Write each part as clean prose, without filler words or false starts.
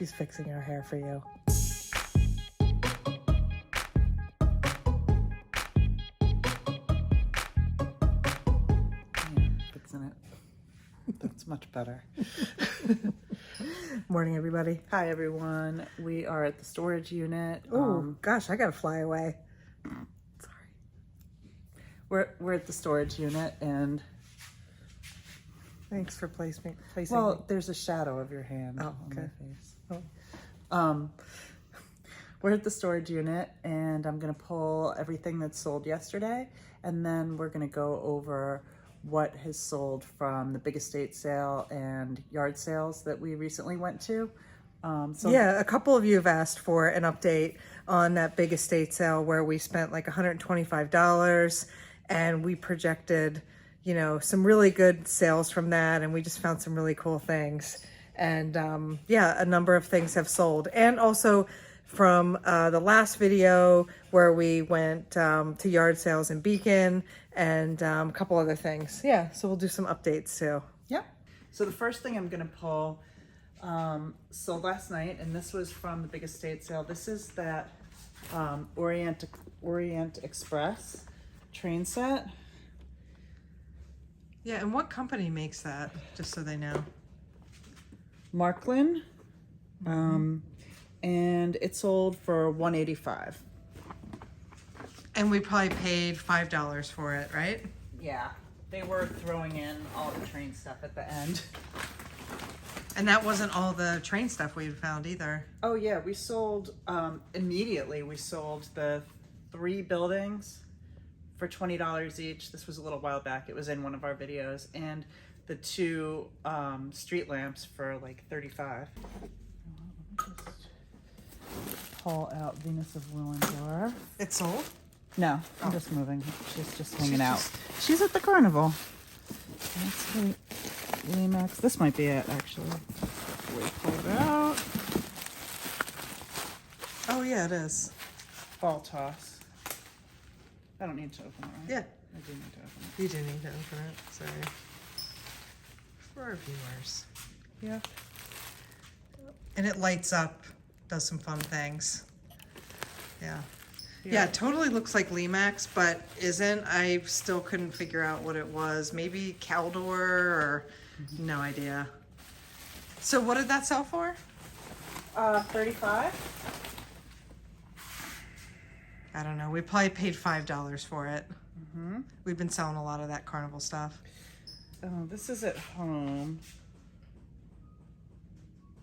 She's fixing her hair for you. Yeah, fixing it. That's much better. Morning, everybody. Hi, everyone. We are at the storage unit. Oh, gosh, I gotta fly away. We're at the storage unit, and Thanks for placing well, me. there's a shadow of your hand Oh, on okay. my face. Oh. We're at the storage unit, and I'm gonna pull everything that's sold yesterday, and then we're gonna go over what has sold from the big estate sale and yard sales that we recently went to. Yeah, a couple of you have asked for an update on that big estate sale where we spent like $125 and we projected, you know, some really good sales from that, and we just found some really cool things. And yeah, a number of things have sold. And also from the last video where we went to yard sales in Beacon and a couple other things. Yeah, so we'll do some updates too. Yep. So the first thing I'm gonna pull sold last night, and this was from the big estate sale. This is that Orient Express train set. Yeah, and what company makes that, just so they know? Marklin. And it sold for $185. And we probably paid $5 for it, right? Yeah, they were throwing in all the train stuff at the end. And that wasn't all the train stuff we found either. Oh yeah, we sold immediately. We sold the 3 buildings for $20 each. This was a little while back. It was in one of our videos. And the 2 street lamps for like $35. Pull out Venus of Willendorf. It sold? No, I'm just moving. She's just hanging out. She's at the carnival. That's the Remax. This might be it, actually. We pull it out. Oh yeah, it is. Ball toss. I don't need to open it, right? Yeah. I do need to open it. You do need to open it, sorry. For our viewers. Yeah. And it lights up, does some fun things. Yeah. Yeah, it totally looks like Limax, but isn't. I still couldn't figure out what it was. Maybe Caldor or no idea. So what did that sell for? $35. I don't know. We probably paid $5 for it. We've been selling a lot of that carnival stuff. Oh, this is at home.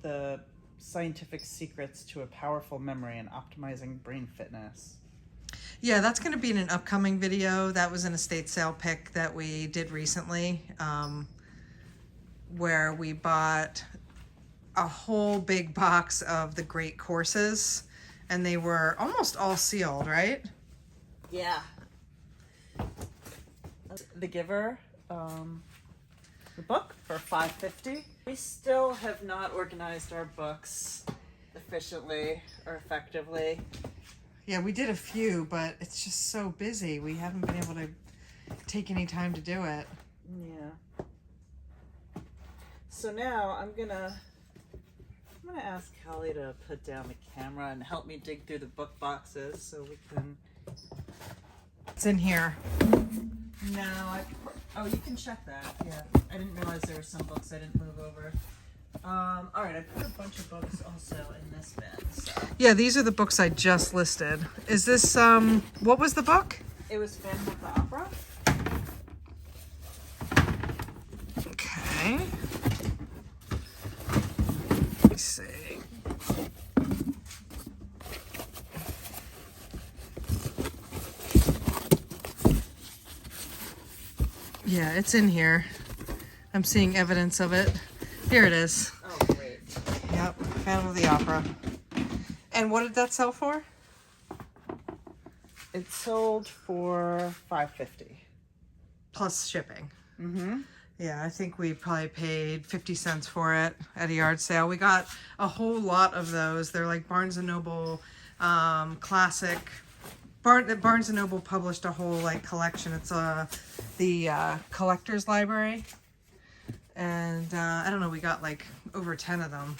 The scientific secrets to a powerful memory and optimizing brain fitness. Yeah, that's going to be in an upcoming video. That was an estate sale pick that we did recently, where we bought a whole big box of the great courses, and they were almost all sealed, right? Yeah. The Giver, the book for $5.50. We still have not organized our books efficiently or effectively. Yeah, we did a few, but it's just so busy. We haven't been able to take any time to do it. Yeah. So now I'm gonna ask Callie to put down the camera and help me dig through the book boxes so we can. It's in here. No, oh, you can check that. Yeah, I didn't realize there were some books I didn't move over. All right, I put a bunch of books also in this bin. So. Yeah, these are the books I just listed. Is this, what was the book? It was Phantom of the Opera. Okay. Let me see. Yeah, it's in here. I'm seeing evidence of it. Here it is. Oh, great. Yep, Phantom of the Opera. And what did that sell for? It sold for $5.50. Plus shipping. Mm-hmm. Yeah, I think we probably paid 50 cents for it at a yard sale. We got a whole lot of those. They're like Barnes & Noble classic. Barnes & Noble published a whole like collection. It's the collector's library. And I don't know, we got like over 10 of them.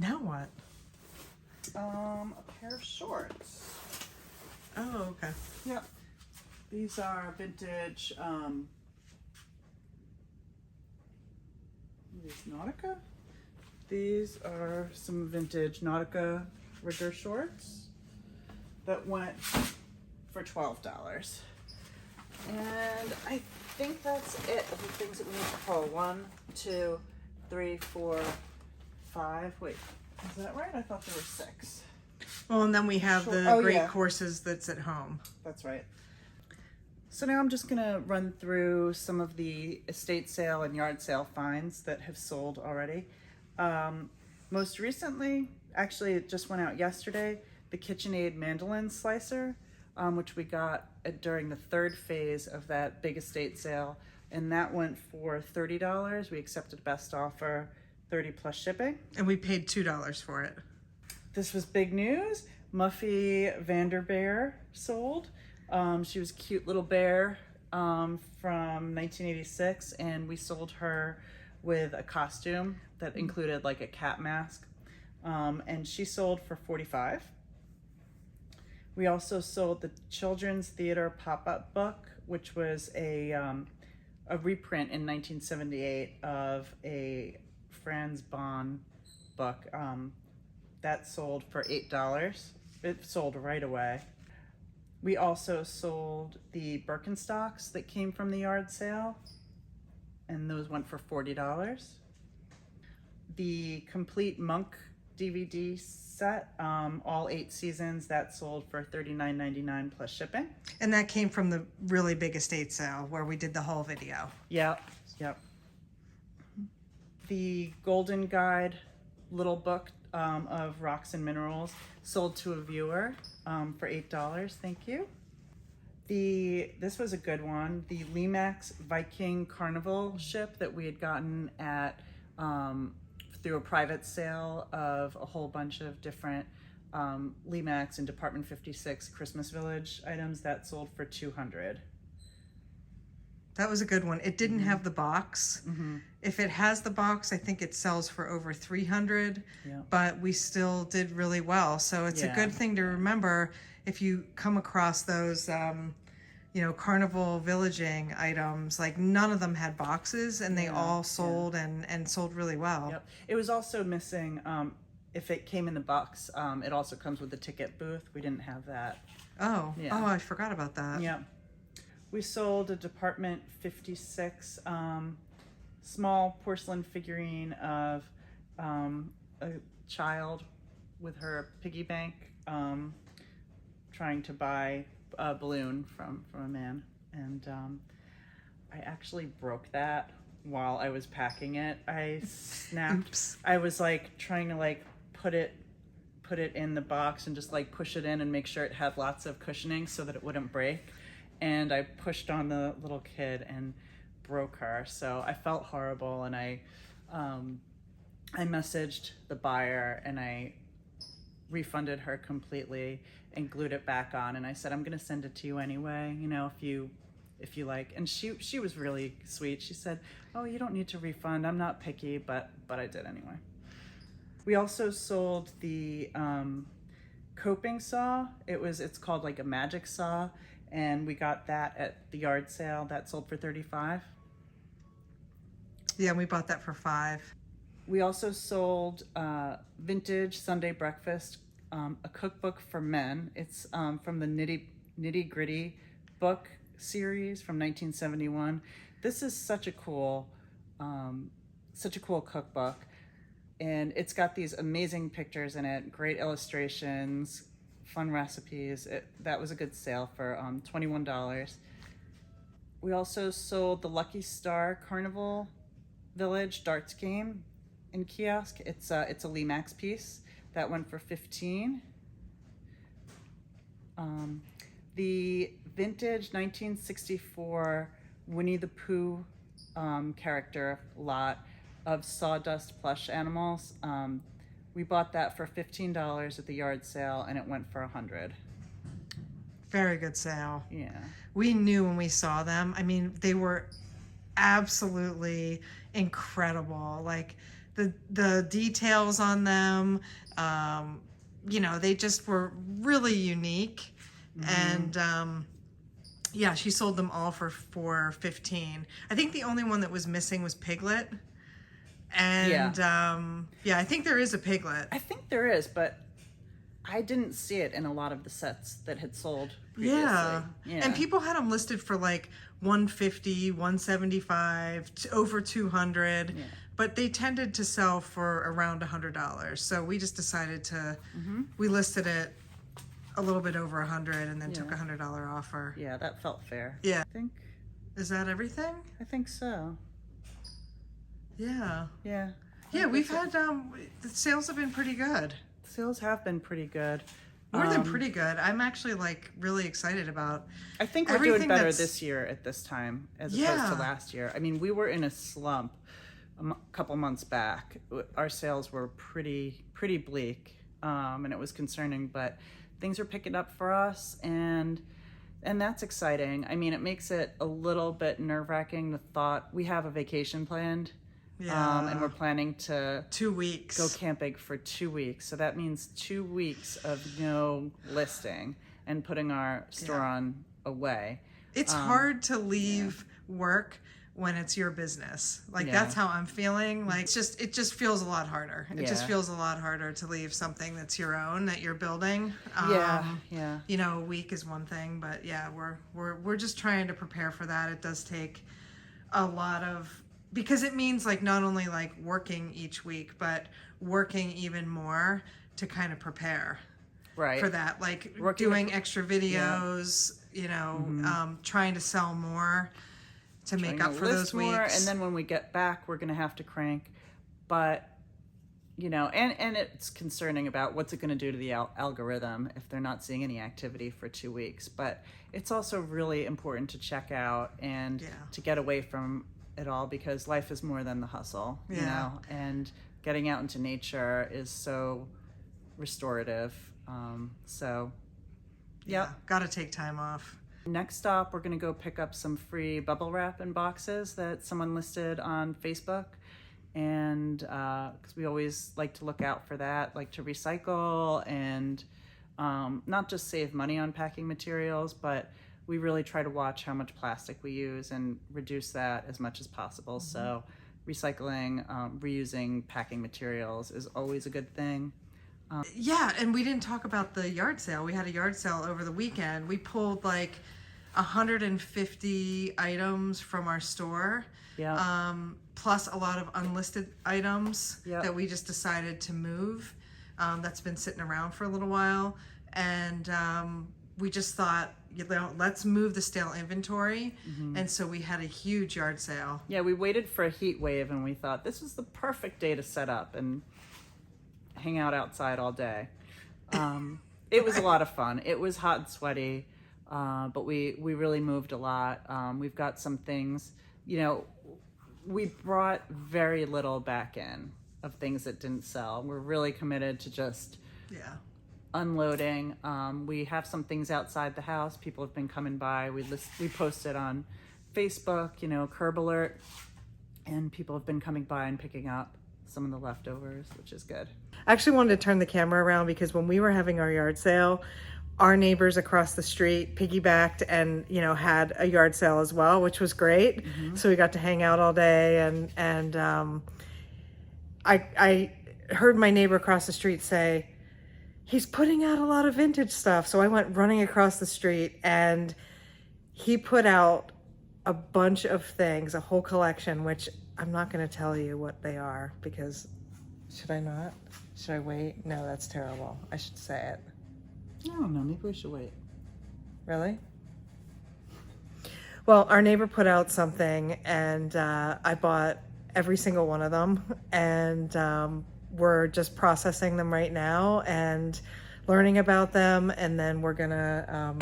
Now what? A pair of shorts. Oh, okay. Yep. These are vintage, these Nautica? These are some vintage Nautica rigger shorts that went for $12. And I think that's it of the things that we need to pull. 1, 2, 3, 4, 5. Wait, is that right? I thought there were 6. Well, and then we have the Oh, great yeah. courses that's at home. That's right. So now I'm just gonna run through some of the estate sale and yard sale finds that have sold already. Most recently, actually it just went out yesterday, the KitchenAid mandolin slicer, which we got during the 3rd phase of that big estate sale, and that went for $30. We accepted best offer, 30 plus shipping. And we paid $2 for it. This was big news. Muffy Vanderbeer sold. She was a cute little bear from 1986, and we sold her with a costume that included like a cat mask, and she sold for $45. We also sold the Children's Theater pop-up book, which was a reprint in 1978 of a Franz Bonn book. That sold for $8. It sold right away. We also sold the Birkenstocks that came from the yard sale, and those went for $40. The complete Monk DVD set, all 8 seasons, that sold for $39.99 plus shipping. And that came from the really big estate sale where we did the whole video. Yep. The Golden Guide little book of rocks and minerals sold to a viewer for $8. Thank you. This was a good one. The Limax Viking Carnival ship that we had gotten at through a private sale of a whole bunch of different Limax and Department 56 Christmas Village items, that sold for $200. That was a good one. It didn't have the box. If it has the box, I think it sells for over $300, but we still did really well. So it's a good thing to remember if you come across those, Carnival villaging items, like none of them had boxes and they all sold and sold really well. Yep. It was also missing, if it came in the box, it also comes with the ticket booth. We didn't have that. Oh, I forgot about that. Yeah. We sold a Department 56 small porcelain figurine of a child with her piggy bank trying to buy a balloon from a man. And I actually broke that while I was packing it. I snapped. Oops. I was like trying to like put it in the box and just like push it in and make sure it had lots of cushioning so that it wouldn't break. And I pushed on the little kid and broke her. So I felt horrible, and I messaged the buyer and I refunded her completely and glued it back on. And I said, I'm gonna send it to you anyway, if you like. And she was really sweet. She said, oh, you don't need to refund. I'm not picky, but I did anyway. We also sold the coping saw. It's called like a magic saw. And we got that at the yard sale. That sold for $35. Yeah, we bought that for $5. We also sold vintage Sunday breakfast, a cookbook for men. It's from the Nitty Gritty book series from 1971. This is such a cool cookbook, and it's got these amazing pictures in it, great illustrations, fun recipes. That was a good sale for $21. We also sold the Lucky Star Carnival Village darts game in kiosk. It's a Limax piece that went for $15. The vintage 1964 Winnie the Pooh character lot of sawdust plush animals. We bought that for $15 at the yard sale, and it went for $100. Very good sale. Yeah. We knew when we saw them. I mean, they were absolutely incredible. Like, the details on them, you know, they just were really unique. And yeah, she sold them all for $15. I think the only one that was missing was Piglet. And yeah, I think there is a Piglet. I think there is, but I didn't see it in a lot of the sets that had sold previously. Yeah. And people had them listed for like $150, $175, over $200, but they tended to sell for around $100. So we just decided to, we listed it a little bit over $100 and then took a $100 offer. Yeah, that felt fair. Yeah. I think. Is that everything? I think so. Yeah. Yeah. Yeah, we've had, the sales have been pretty good. Sales have been pretty good. More than pretty good. I'm actually like really excited about. I think we're doing better this year at this time as opposed to last year. I mean, we were in a slump a couple months back. Our sales were pretty bleak, and it was concerning. But things are picking up for us, and that's exciting. I mean, it makes it a little bit nerve-wracking. The thought we have a vacation planned. And we're planning to 2 weeks go camping for 2 weeks. So that means 2 weeks of no listing and putting our store on away. It's hard to leave work when it's your business. Like that's how I'm feeling. Like it just feels a lot harder. It just feels a lot harder to leave something that's your own, that you're building. You know, a week is one thing, but yeah, we're just trying to prepare for that. It does take a lot of, because it means like not only like working each week, but working even more to kind of prepare for that. Like doing extra videos, you know, trying to sell more to make up for those weeks. And then when we get back, we're going to have to crank. But, you know, and it's concerning about what's it going to do to the algorithm if they're not seeing any activity for 2 weeks. But it's also really important to check out and to get away from it all, because life is more than the hustle, you know, and getting out into nature is so restorative. Got to take time off. Next stop, we're going to go pick up some free bubble wrap in boxes that someone listed on Facebook. And because we always like to look out for that, like to recycle and not just save money on packing materials, but we really try to watch how much plastic we use and reduce that as much as possible. So recycling, reusing packing materials is always a good thing. Yeah, and we didn't talk about the yard sale. We had a yard sale over the weekend. We pulled like 150 items from our store, plus a lot of unlisted items that we just decided to move. That's been sitting around for a little while. And we just thought, you know, let's move the stale inventory. And so we had a huge yard sale. Yeah, we waited for a heat wave and we thought this was the perfect day to set up and hang out outside all day. It was a lot of fun. It was hot and sweaty, but we really moved a lot. We've got some things, you know, we brought very little back in of things that didn't sell. We're really committed to just unloading. We have some things outside the house. People have been coming by. We posted on Facebook, you know, curb alert, and people have been coming by and picking up some of the leftovers, which is good. I actually wanted to turn the camera around because when we were having our yard sale, our neighbors across the street piggybacked and, you know, had a yard sale as well, which was great. So we got to hang out all day, and I heard my neighbor across the street say, he's putting out a lot of vintage stuff. So I went running across the street and he put out a bunch of things, a whole collection, which I'm not going to tell you what they are because, should I not? Should I wait? No, that's terrible. I should say it. I don't know. Maybe we should wait. Really? Well, our neighbor put out something and I bought every single one of them, and we're just processing them right now and learning about them, and then we're gonna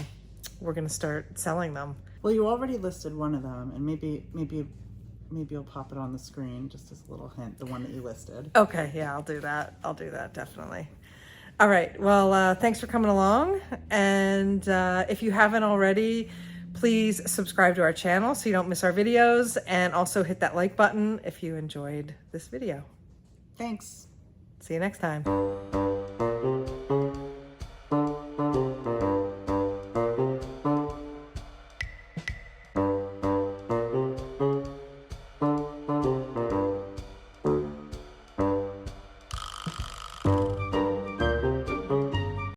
start selling them. Well, you already listed one of them, and maybe you'll pop it on the screen just as a little hint, the one that you listed. Okay, yeah, I'll do that. Definitely. All right, well, thanks for coming along, and if you haven't already, please subscribe to our channel so you don't miss our videos, and also hit that like button if you enjoyed this video. Thanks. See you next time.